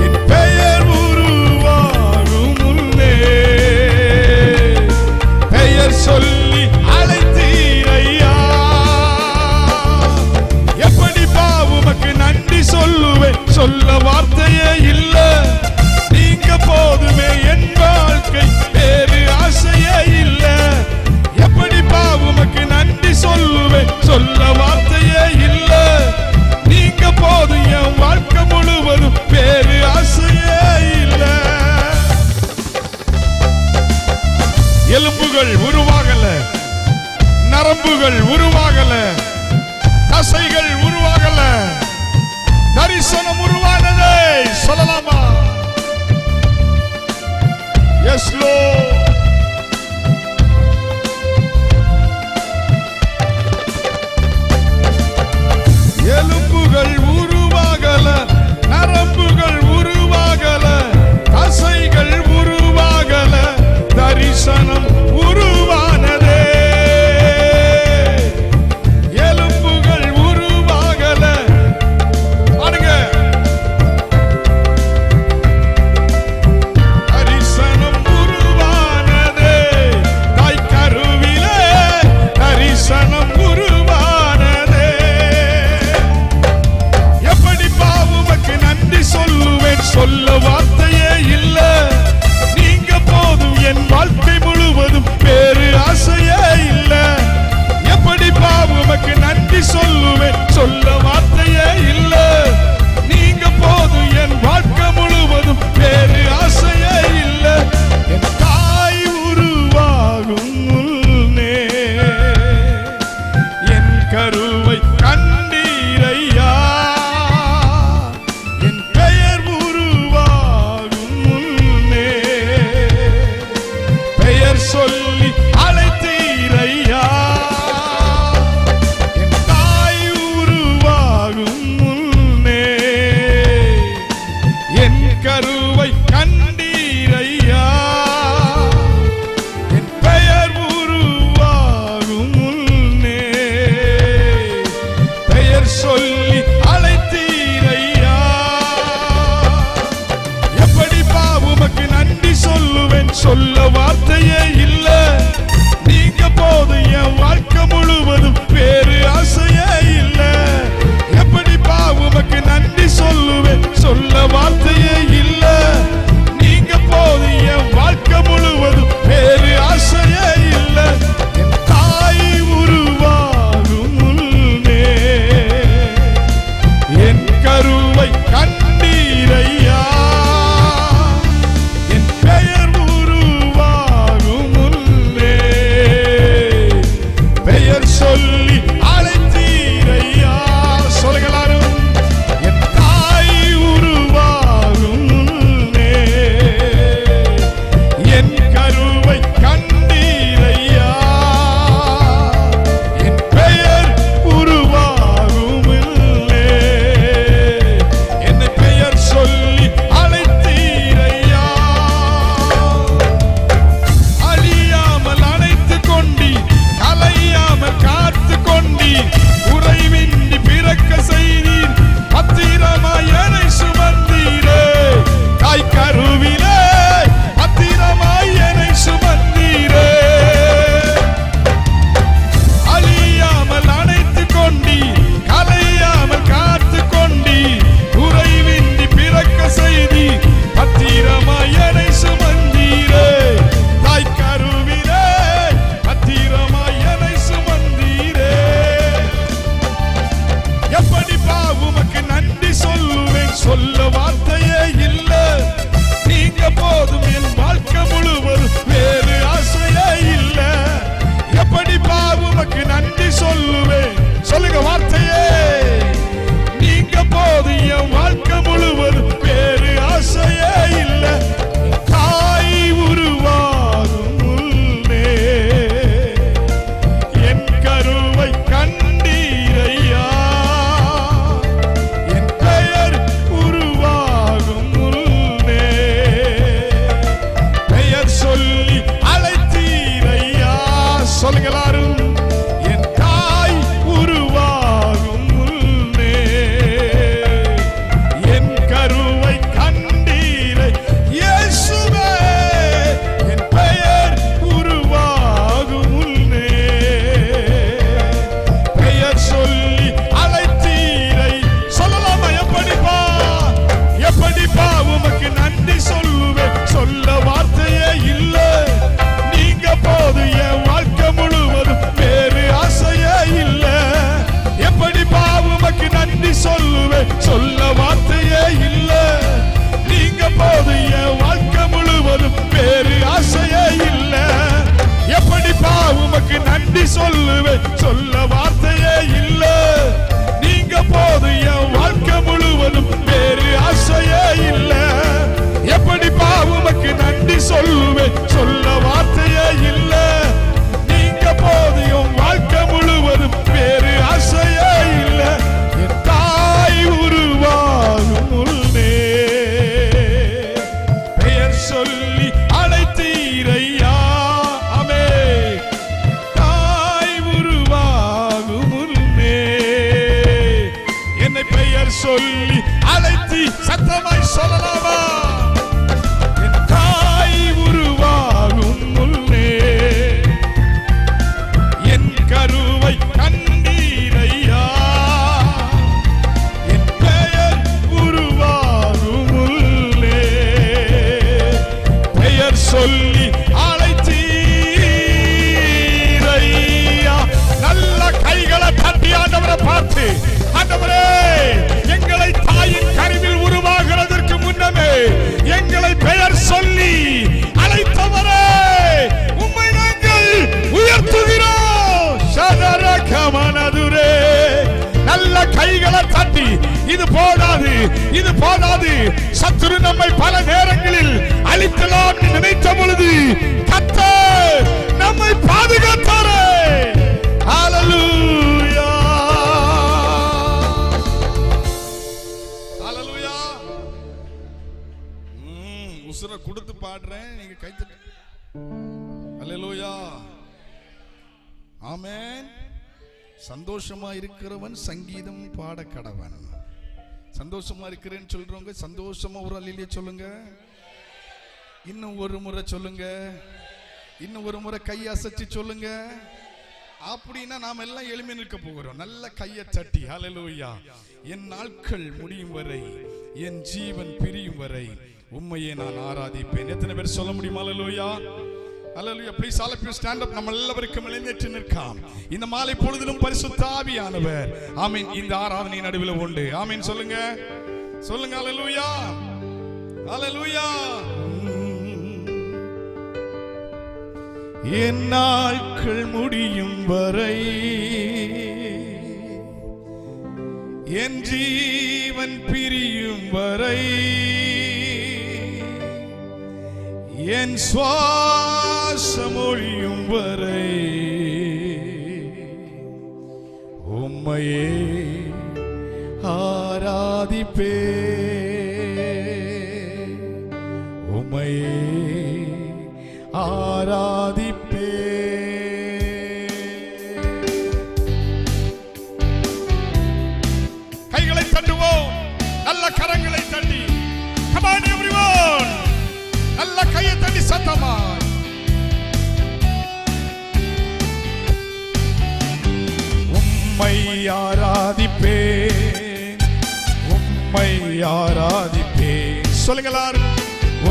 என் பெயர் உருவாகும் முன்னே பெயர் சொல்லி அழைத்தீரையா. எப்படி உமக்கு நன்றி சொல்லுவேன், சொல்ல வார்த்தையே இல்ல. நீங்க போதுமே என் வாழ்க்கை, வேறு ஆசையே இல்ல. எப்படி உமக்கு நன்றி சொல்லுவேன், சொல்ல வார்த்தையே இல்ல. நீங்க போதும் என் வாழ்க்கை முழுவதும், வேறு ஆசையே இல்ல. எலும்புகள் உருவாகல, நரம்புகள் உருவாகல, தசைகள் உருவாகல, தரிசனம் உருவானதே. சொல்லலாமா? Yes Lord. எலும்புகள் உருவாகல, நரம்புகள் உருவாகல, தசைகள் உருவாகல, தரிசனம் உருவானதே. எலும்புகள் உருவாகல, பாருங்க, தரிசனம் உருவானதே. தாய் கருவிலே தரிசனம் உருவானதே. எப்படி உமக்கு நன்றி சொல்லுவேன், சொல்ல வார்த்தையே இல்ல. நீங்க போதும் என் வாழ்க்கை முழுவதும், வேறு ஆசையே இல்ல. எப்படி உமக்கு நன்றி சொல்லுவேன், சொல்ல வார்த்தையே இல்ல. நீங்க போதும் என் வாழ்க்கை முழுவதும், வேறு ஆசையே இல்ல. என் தாய் உருவாகும் முன்னே என் கருவை கண்டீரையா, என் பெயர் உருவாகும் முன்னே பெயர் சொல்லி அழைத்தீரையா. என் தாய் உருவாகும் முன்னே என் கருவை கண்டீரையா, என் பெயர் உருவாகும் முன்னே பெயர் சொல்லி அழைத்தீரையா. எப்படி உமக்கு நன்றி சொல்லுவேன், சொல்ல வார்த்தையே இல்ல. நீங்க போதும் என் வாழ்க்கை முழுவதும், வேறு ஆசையே இல்ல. எப்படி உமக்கு நன்றி சொல்லுவேன், சொல்ல வார்த்தையே இல்ல. நீங்க போதும் என் வாழ்க்கை முழுவதும், வேறு ஆசையே இல்ல. என் தாய் உருவாகும் முன்னே என் கருவை கண்டீரையா, என் பெயர் உருவாகும் முன்னே இது போதாது, இது போதாது. சத்துரு நம்மை பல நேரங்களில் அழிக்கலாம் நினைத்த பொழுது கர்த்தர் நம்மை பாதுகாத்தாரே. ஹல்லேலூயா, ஹல்லேலூயா. உசுரை கொடுத்து பாடுறேன், நீங்க கை தட்டு. ஹல்லேலூயா, ஆமென். சந்தோஷமா இருக்கிறவன் சங்கீதம் பாட கடவன். சந்தோஷமா இருக்கிறேன்னு சொல்றவங்க சந்தோஷமா ஒரு அல்லேலூயா சொல்லுங்க. இன்னும் ஒரு முறை சொல்லுங்க, இன்னும் ஒரு முறை கையை அசைச்சு சொல்லுங்க. அப்படின்னா நாம எல்லாம் எளிமை நிற்க போகிறோம். நல்ல கையை தட்டி ஹல்லேலூயா. என் நாட்கள் முடியும் வரை, என் ஜீவன் பிரியும் வரை உம்மையே நான் ஆராதிப்பேன். எத்தனை பேர் சொல்ல முடியுமா? Hallelujah, hallelujah. Please all of you stand up. நம்ம எல்லாருக்கும் எழுந்தேற்று நிற்காம். இந்த மாலை பொழுதிலும் பரிசுத்த ஆவியானவர் ஆமென் இந்த ஆராதனை நடுவில் உண்டு. ஆமென் சொல்லுங்க, சொல்லுங்க. ஹல்லேலூயா, ஹல்லேலூயா. என் நாட்கள் முடியும் வரை, என் ஜீவன் பிரியும் வரை, என் சுவாசம் ஒழியும் வரை உம்மையே ஆராதிப்பே, உம்மையே ஆராதிப்பே. கைகளை தட்டுவோம், நல்ல கரங்களை தட்டி. Come on everyone, நல்ல கையை தட்டி சத்தமா. உம்மை ஆராதிப்பேன், உம்மை ஆராதிப்பேன். சொல்லுங்க எல்லாரும்.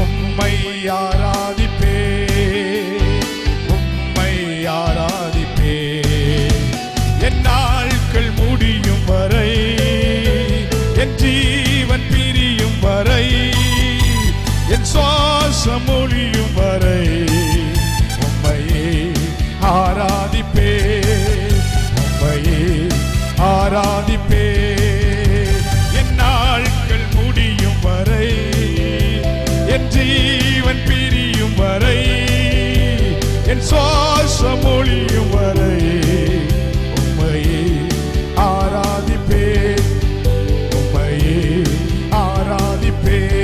உம்மை ஆராதிப்பேன், உம்மை ஆராதிப்பேன். என் நாட்கள் முடியும் வரை, என் ஜீவன் பிரியும் வரை, என் சுவாசம் ஒழியும் வரை உம்மையே ஆராதிப்பேன், உம்மையே ஆராதிப்பேன். என் நாட்கள் முடியும் வரை, என் ஜீவன் பிரியும் வரை, என் சுவாசம் ஒழியும் வரை உம்மையே ஆராதிப்பேன், உம்மையே ஆராதிப்பேன்.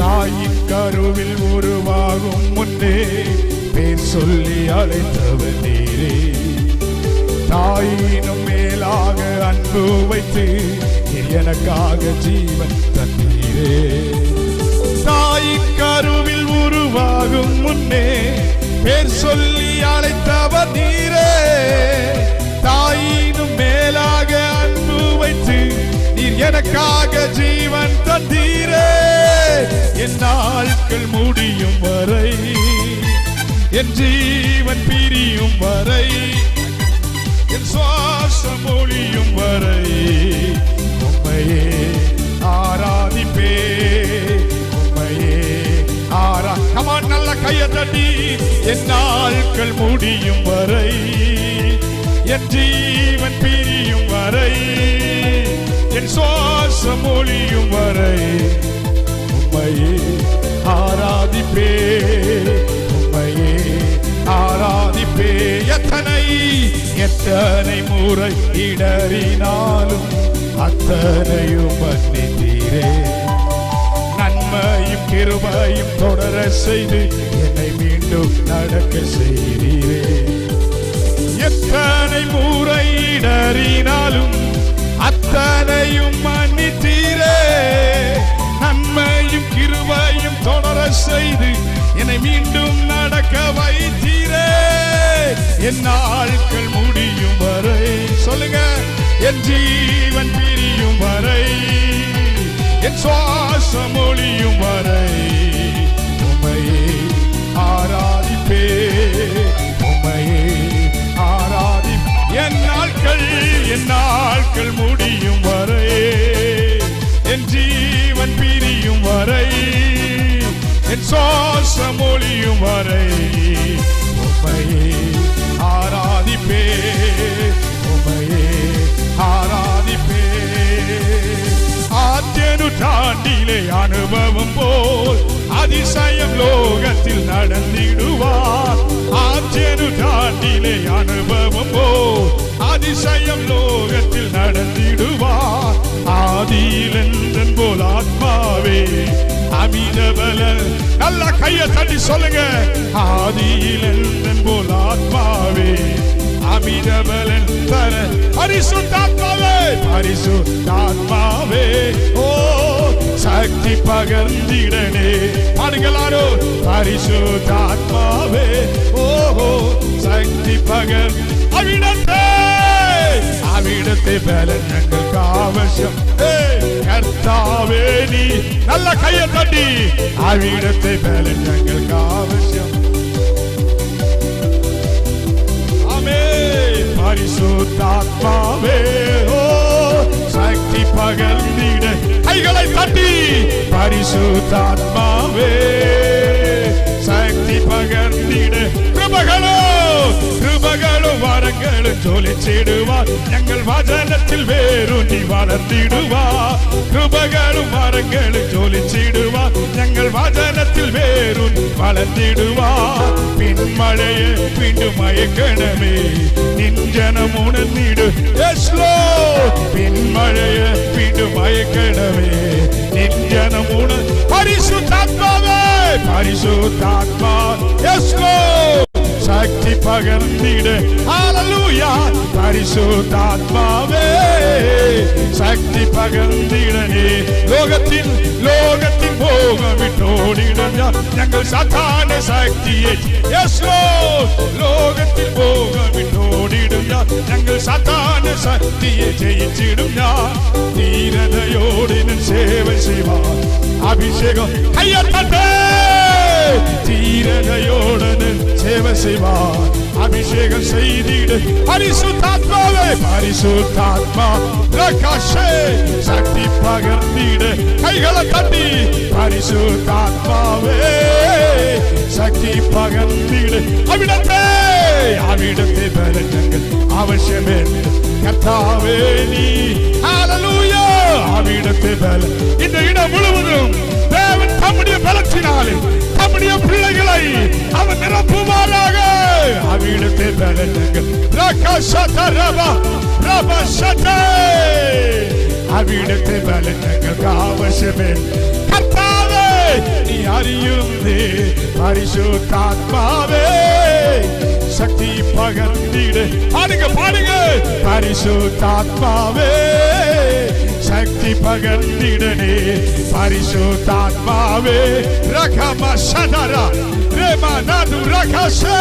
தாயின் கருவில் உருவாகும் முன்னே பேர் சொல்லி அழைத்தவர் நீரே. தாயினும் மேலாக அன்பு வைத்து எனக்காக ஜீவன் தந்தீரே. தாயின் கருவில் உருவாகும் முன்னே பேர் சொல்லி அழைத்தவர் நீரே. தாயினும் மேலாக அன்பு வைத்து நீர் எனக்காக ஜீவன் தந்தீரே. என் நாட்கள் முடியும் வரை, என் ஜீவன் பிரியும் வரை, என் சுவாசம் ஒழியும் வரை உம்மையே ஆராதிப்பே, உம்மையே Come on, நல்ல கையை தட்டி. என் நாட்கள் முடியும் வரை, என் ஜீவன் பிரியும் வரை, என் சுவாசம் ஒழியும் வரை உம்மையே ஆராதிப்பே, உம்மையே ஆராதிப்பே. எத்தனை முறை இடறினாலும் அத்தனையும் மன்னித்தீரே. நன்மையும் கிருபையும் தொடர செய்து என்னை மீண்டும் நடக்க செய்தீரே. எத்தனை முறை இடறினாலும் அத்தனையும் மன்னித்தீரே. நன்மையும் கிருபையும் தொடர செய்து என்னை மீண்டும் நடக்க வைத்தீரே. என் நாட்கள் முடியும் வரை, சொல்லுங்க, என் ஜீவன் பிரியும் வரை, என் சுவாசம் ஒழியும் வரை உம்மையே ஆராதிப்பே, உம்மையே ஆராதி. என் நாட்கள் முடியும் வரை, என் ஜீவன் பிரியும் வரை, என் சுவாசம் ஒழியும் வரை உம்மையே ஆராதிப்பே, உம்மையே ஆராதிப்பே. அனுபவம் போல் அதிசயம் லோகத்தில் நடந்திடுவார். ஆச்சேரு தாண்டிலே அனுபவம் போல் அதிசயம் லோகத்தில் நடந்திடுவார். ஆதியில் என்றன் போல் ஆத்மாவே அமிதபல. நல்ல கையை தட்டி சொல்லுங்க. ஆதியில் என்றன் போல் ஆத்மாவே அமிதபலன் தர பரிசுத்தாத்மாவே பரிசுத்தாத்மாவே ஓ சக்தி பகர்ந்திடனே பாடுங்களாரோ. பரிசுத்தாத்மாவே ஓஹோ சக்தி பகர் அவிடத்தை பலன் எங்களுக்கு அவசியம். கர்த்தாவே நீ நல்ல கையை தட்டி அவிடத்தை பலன் எங்களுக்கு அவசியம். ஆமே பரிசுத்தாத்மாவே ஓ சக்தி பகர்ந்திட கைகளை தட்டி பரிசுத்தாத்மாவே சக்தி பகர்ந்திட கிருபகளும் வரங்களும் ஜொலிச்சிடுவார். எங்கள் வசனத்தில் வேரூன்றி வளர்ந்திடுவார். கிருபகளும் வரங்களும் ஜொலிச்சிடுவார். எங்கள் வசனத்தில் வேரூன்றி வளர்ந்திடுவார். பின்மழையே மீண்டும் மயக்கணமே நிஞ்சனம் உணர்ந்திடு. பின்மழையே மீண்டும் மயக்கணமே நிஞ்சனம் உணர். பரிசுத்தாத்மாவே பரிசுத்தாத்மா சக்தி பகர்ந்திட. ஹல்லேலூயா. பரிசுத்தாத்மாவே சக்தி பகர்ந்திடனே. லோகத்தின் போகம் விட்டோடிடும் எங்கள் சாத்தான சக்தியை. லோகத்தின் போகம் விட்டோடிடும் எங்கள் சாத்தான சக்தியை ஜெயிச்சிடும். தீரதையோடு சேவை செய்வார். அபிஷேகம் கையத்தட்டே. தீரதையோடு சேவை செய்வார். அபிஷேகம் செய்திடு. பரிசுத்தாத்மாவே பரிசுத்தாத்மா பிரகாஷே சக்தி பகர்ந்திடு. கைகளை தட்டி பரிசுத்தாத்மாவே சக்தி பகர்ந்திடு. அவிடத்தை பெறங்கள் அவசியமே. கர்த்தாவே நீ ஹல்லேலூயா. அவிடத்தை பெற இந்த இடம் முழுவதும் தேவன் தம்முடைய பலத்தினாலே தம்முடைய பிள்ளைகளை அவன் நிரப்புவாராக. அவிடத்தை பெறங்கள் அவிடத்தை பெறங்கள் அவசியமே. கர்த்தாவே நீ அறியுந்தே பரிசுத்தாத்மாவே சக்தி பகர்ந்திடு. பாடுங்க பாடுங்க. பரிசுத்தாத்மாவே சக்தி பகர்ந்திடனே. பரிசுத்தாத்மாவே ரகமசதரா ரேமனது ரகசே.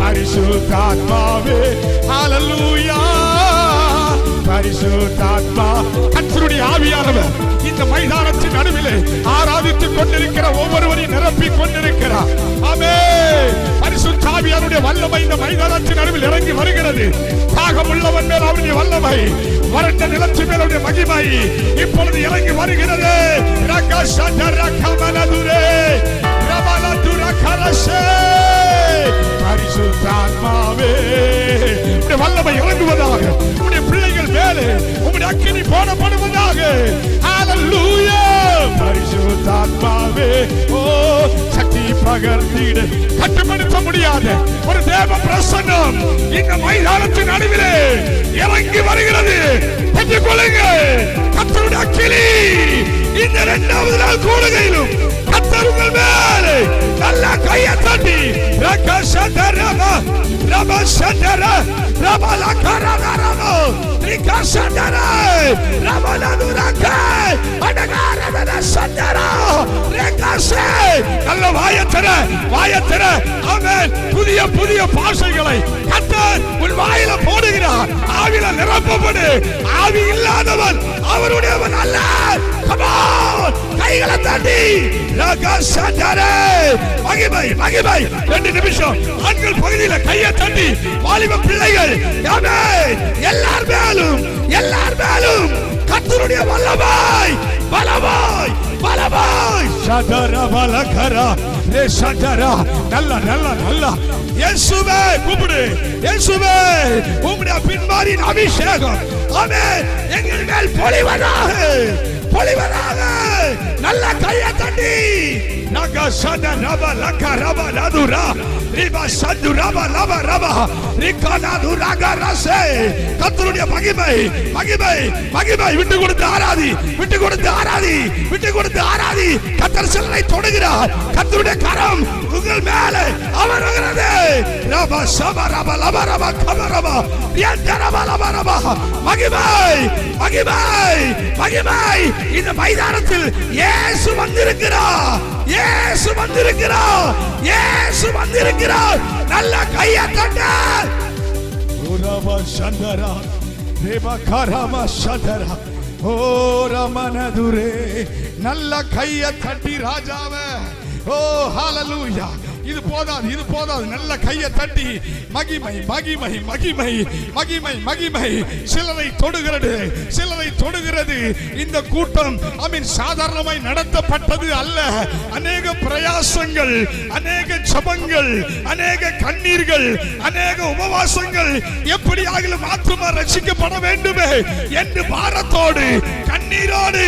பரிசுத்தாத்மாவே ஹல்லேலூயா. பரிசுத்தாத்மா கர்த்தருடைய ஆவியானவர் இந்த மைதானத்தின் நடுவிலே ஆராதித்துக் கொண்டிருக்கிற ஒவ்வொருவரையும் நிரப்பிக் கொண்டிருக்கிறார். ஆமென். பரிசுத்த ஆவியானுடைய வல்லமை இந்த மைதானத்தின் நடுவில் இறங்கி வருகிறது. தாகமுள்ளவன் மேல் அவருடைய வல்லமை, வறண்ட நிலத்தின் மேல் அவருடைய மகிமை இப்பொழுது இறங்கி வருகிறது. பரிசுத்தாத்மாவே வல்லமை இறங்குவதாக. உம்முடைய பிள்ளைகள் மேலே உம்முடைய அக்கினி போடப்படுவதாக. ஹல்லேலூயா. பரிசுத்தாத்மாவே ஓ சக்தி பகர்ந்திடு. கட்டுப்படுத்த முடியாத ஒரு தேவ பிரசன்னம் இந்த மைதானத்தின் நடுவிலே இறங்கி வருகிறது. பெற்றுக் கொள்ளுங்க. கர்த்தருடைய அக்கினி இந்த இரண்டாவது நாள் கூடுகையிலும் கர்த்தர் உங்கள் மேலே நல்ல கையை தட்டி ரகசதரமா ரபசதர ரபலகரதரமோ ரிகசதர ரபலதுரகே அடகாரதர சதர ரிகசே. நல்ல வாயத்தர ஆமென். புதிய புதிய பாஷைகளை கர்த்தர் உன் வாயில போடுகிறார். ஆவியில நிரப்பப்படு. ஆவி இல்லாதவன் அவருடையவன் அல்ல. Come on. கைகளை தட்டி ரகசதர மகிமை 2 நிமிஷம் ஆண்கள் பகுதியில கையை தட்டி வாலிப பிள்ளைகள் ஆமென். எல்லார் மேலும் கர்த்தருடைய வல்லமை சதர வலகரா ரே சதர. நல்ல இயேசுவே கூப்பிடு. இயேசுவே உம்முடைய பின்மாரின் அபிஷேகம் ஆமென் எங்கள் மேல் பொழிவதாக பொழிவதாக. நல்ல கையை தட்டி நக சத ரப லக ரப நதுரா ரிபா சது ரப லப ரபா ரிகனது ரக ரசே. கர்த்தருடைய மகிமை மகிமை மகிமை. விட்டு கொடுத்து ஆராதி, விட்டு கொடுத்து ஆராதி, விட்டு கொடுத்து ஆராதி. கர்த்தர் சிலரை தொடுகிறார். கர்த்தருடைய கரம் உங்கள் மேலே அமருகிறது. ரப சப ரப லப ரப கப ரப யந்தரப லப ரப. மகிமை மகிமை மகிமை. இந்த மைதானத்தில் இயேசு வந்திருக்கிறார், இயேசு வந்திருக்கிறார், இயேசு வந்திருக்கிறார். நல்ல கையை தட்டு. ஓரப சந்தரா ரேபா கரம சந்தரா ஓ ரமனதுரே. நல்ல கையை தட்டி ராஜாவே. ஓ ஹalleluya. இது போதாது, இது போதாது. நல்ல கையை தட்டி மகிமை மகிமை மகிமை மகிமை மகிமை. சிலரை தொடுகிறது, சிலரை தொடுகிறது. இந்த கூட்டம் சாதாரணமாய் நடத்தப்பட்டது அல்ல. அநேக பிரயாசங்கள், அநேக ஜெபங்கள், அநேக கண்ணீர்கள், அநேக உபவாசங்கள். எப்படியாகிலும் ஆத்துமா ரட்சிக்கப்பட வேண்டுமே என்று பாரத்தோடு கண்ணீரோடு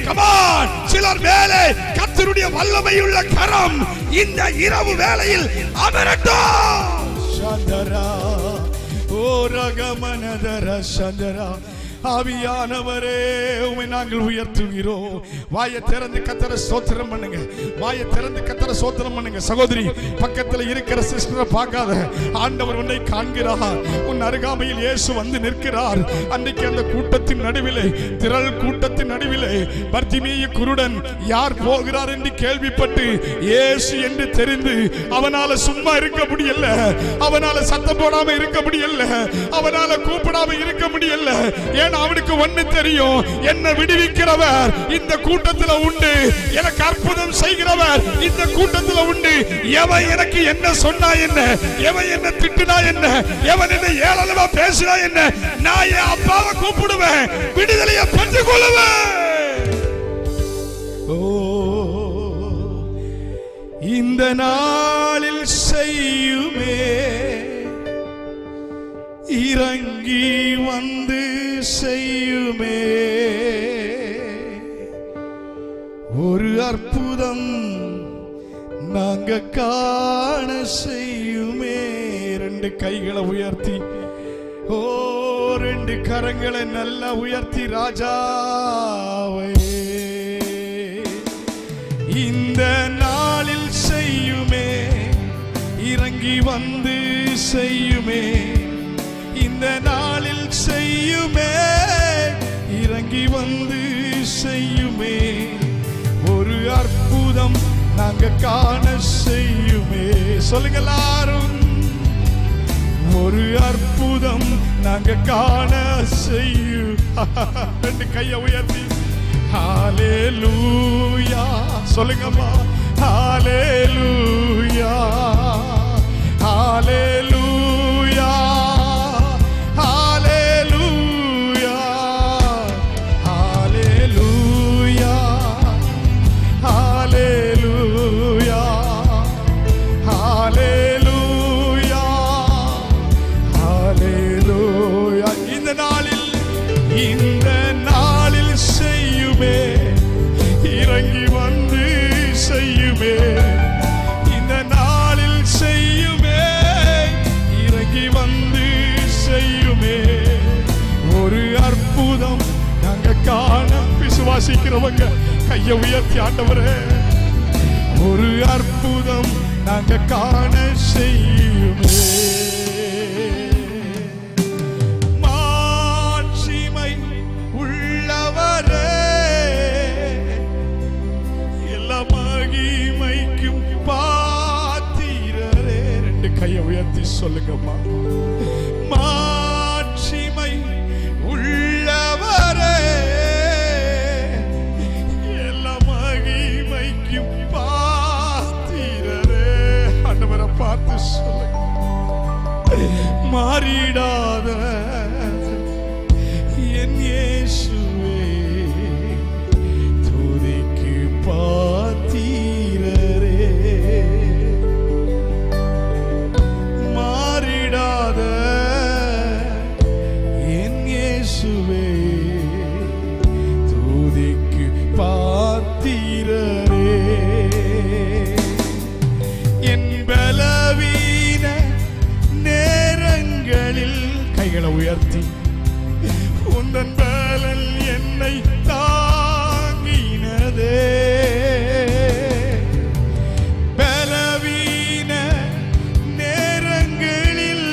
கமான் சிலர் மேலே கர்த்தருடைய வல்லமையுள்ள கரம் இந்த இரவு வேளையில் அமரட்டும். சந்தரா ஓ ரகமனதர சந்தரா. ஆவியானவரே உம்மை நாங்கள் உயர்த்துகிறோம். வாயை திறந்து கர்த்தரை ஸ்தோத்திரம் பண்ணுங்க, வாயை திறந்து கர்த்தரை ஸ்தோத்திரம் பண்ணுங்க. சகோதரி, பக்கத்தில் இருக்கிற சிஸ்டரை பார்க்காத, ஆண்டவர் உன்னை காண்கிறார். உன் அருகாமையில் இயேசு வந்து நிற்கிறார். அன்றைக்கு அந்த கூட்டத்தின் நடுவிலே, திரள் கூட்டத்தின் நடுவிலே பர்திமேயு குருடன் யார் போகிறார் என்று கேள்விப்பட்டு இயேசு என்று தெரிந்து அவனால சும்மா இருக்க முடியல, அவனால சத்தம் போடாம இருக்க முடியல, அவனால கூப்பிடாம இருக்க முடியல. அவனுக்கு ஒண்ணு தெரியும், என்ன விடுவிக்கிறவர் இந்த கூட்டத்தில் உண்டு, எனக்கு அற்புதம் செய்கிறவர் இந்த கூட்டத்தில் உண்டு. எவன் எனக்கு என்ன சொன்னா என்ன, எவன் என்ன திட்டுனா என்ன, எவன் என்ன ஏளனமா பேசினா என்ன, நான் என் அப்பாவை கூப்பிடுவேன், விடுதலையை பெற்றுக் கொள்ளுவேன். ஓ இந்த நாளில் செய்யுமே, இறங்கி வந்து செய்யுமே ஒரு அற்புதம் நாங்க காண செய்யுமே. ரெண்டு கைகளை உயர்த்தி, ஓ ரெண்டு கரங்களை நல்லா உயர்த்தி ராஜாவே இந்த நாளில் செய்யுமே, இறங்கி வந்து செய்யுமே. இந்த நாளில் செய்யுமே, இறங்கி வந்து செய்யுமே ஒரு அற்புதம் நாங்க காண செய்யுமே. சொல்லுங்க எல்லாரும், ஒரு அற்புதம் நாங்க காண செய்யும். ரெண்டு கையை உயர்த்தி ஹalleluya சொல்லுங்கம்மா. ஹalleluya ஹalleluya ஹalleluya ஹalleluya ஹalleluya ஹalleluya ஹalleluya. இந்த நாளில் செய்யுமே, இறங்கி வந்து செய்யுமே. இந்த நாளில் செய்யுமே, இறங்கி வந்து செய்யுமே ஒரு அற்புதம் நாங்க காண. விசுவாசிக்கிறவங்க கையை உயர்த்தி ஆண்டவரே, ஒரு அற்புதம் நாங்க காண செய்யுமே. மாட்சிமை உள்ளவரே, எல்லா மகிமைக்கும் பாத்திரரே. ரெண்டு கையை உயர்த்தி சொல்லுங்கம்மா. மாட்சிமை உள்ளவரே, எல்லா மகிமைக்கும் பாத்திரரே. ஆண்டவரை பார்த்து சொல்லுங்க. மாறிடாத என் இயேசுவே, துதிக்கு பாத்திரரே. மாறிடாத என் இயேசுவே, துதிக்கு உயர்த்தி உந்தன் பலன் என்னை தாங்கினதே. பலவீன நேரங்களில்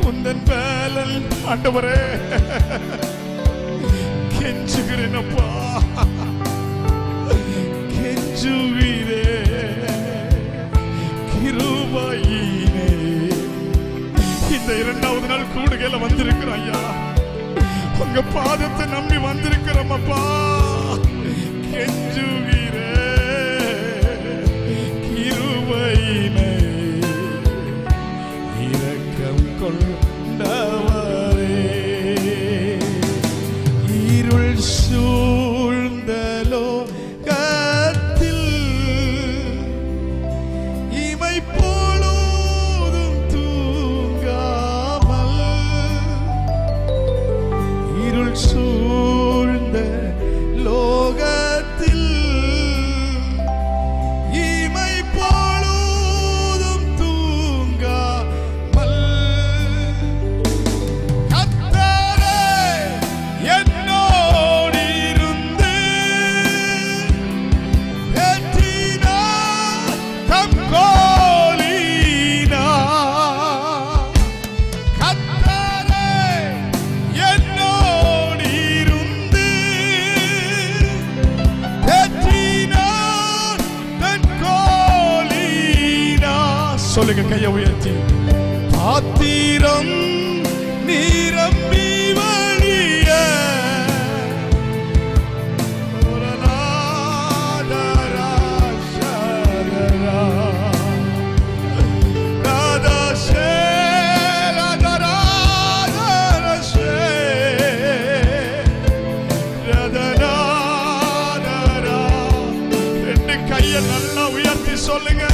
உந்தன் பலன் ஆண்டவரே கெஞ்சுகிறேனப்பா, கெஞ்சுகிறே கிருபையினே. இந்த இரண்டாவது நாள் கூடுகையில வந்திருக்கிறோம் ஐயா, உங்க பாதத்தை நம்பி வந்திருக்கிறோம் அப்பா. கெஞ்சுகிறே கிருபையினே இரக்கம் கொண்டவரே. இருள் சூழ்ந்த லோகத்தில் இமை பொழுதும் தூங்காமல், இருள் சூழ்ந்த லோகத்தில் இமை பொழுதும் தூங்காமல் கர்த்தரே என்னோடு இருந்து தேற்றினார் தம் கோலினார். கர்த்தரே என்னோடு இருந்து தேற்றினார் தம் கோலினார். சொல்லுங்க கையை உயர்த்தி. பாத்திரம் நிரம்பி வழிய கையை நல்லா உயர்த்தி சொல்லுங்க.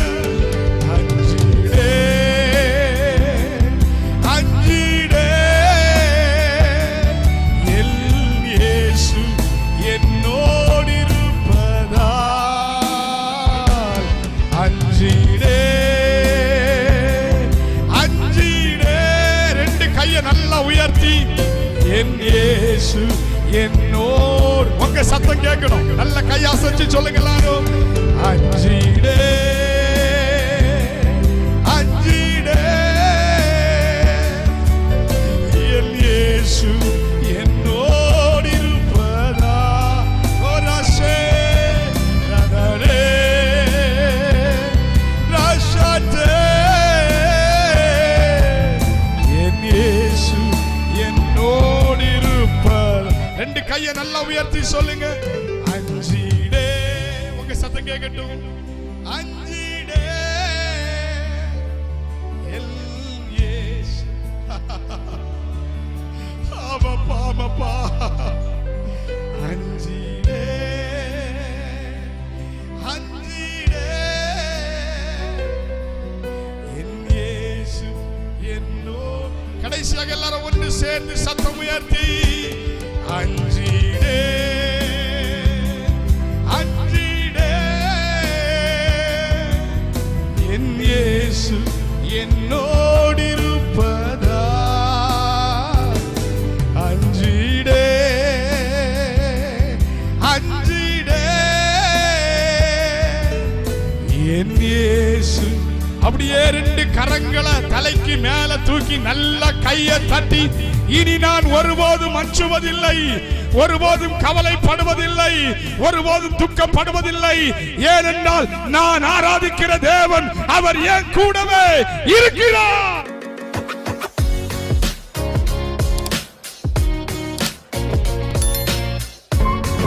அஞ்சிடே அஞ்சிடே என் இயேசு என்னோடு இருப்பதால். அஞ்சிடே அஞ்சிடே ரெண்டு கையை நல்லா உயர்த்தி என் இயேசு என்னோடு. உங்க சத்தம் கேட்கணும், நல்ல கையாசச்சு சொல்லுங்க எல்லாரும். அஞ்சிடே அஞ்சிடே என் இயேசு என்னோடு இருப்பதா. ஓராசே ரதரே ராஷாதே என் இயேசு என்னோடு இருப்பதா. ரெண்டு கையை நல்லா உயர்த்தி சொல்லுங்க. அஞ்சிடே, உங்க சத்தம் கேட்கட்டும். அஞ்சிடே என் இயேசு. ஆமாப்பா ஆமாப்பா. அஞ்சிடே அஞ்சிடே என் இயேசு என்னோடு. கடைசியாக எல்லாரும் ஒன்று சேர்ந்து சத்தம் உயர்த்தி அஞ்சிடே அஞ்சிடே என் இயேசு என்னோடு இருப்பதா. அஞ்சிடே அஞ்சிடே என் இயேசு. அப்படியே ரெண்டு கரங்களை தலைக்கு மேல தூக்கி நல்ல கையை தட்டி, இனி நான் ஒருபோதும் அஞ்சுவதில்லை, ஒருபோதும் கவலைப்படுவதில்லை, ஒருபோதும் துக்கப்படுவதில்லை. ஏனென்றால் நான் ஆராதிக்கிற தேவன் அவர் என் கூடவே இருக்கிறார்.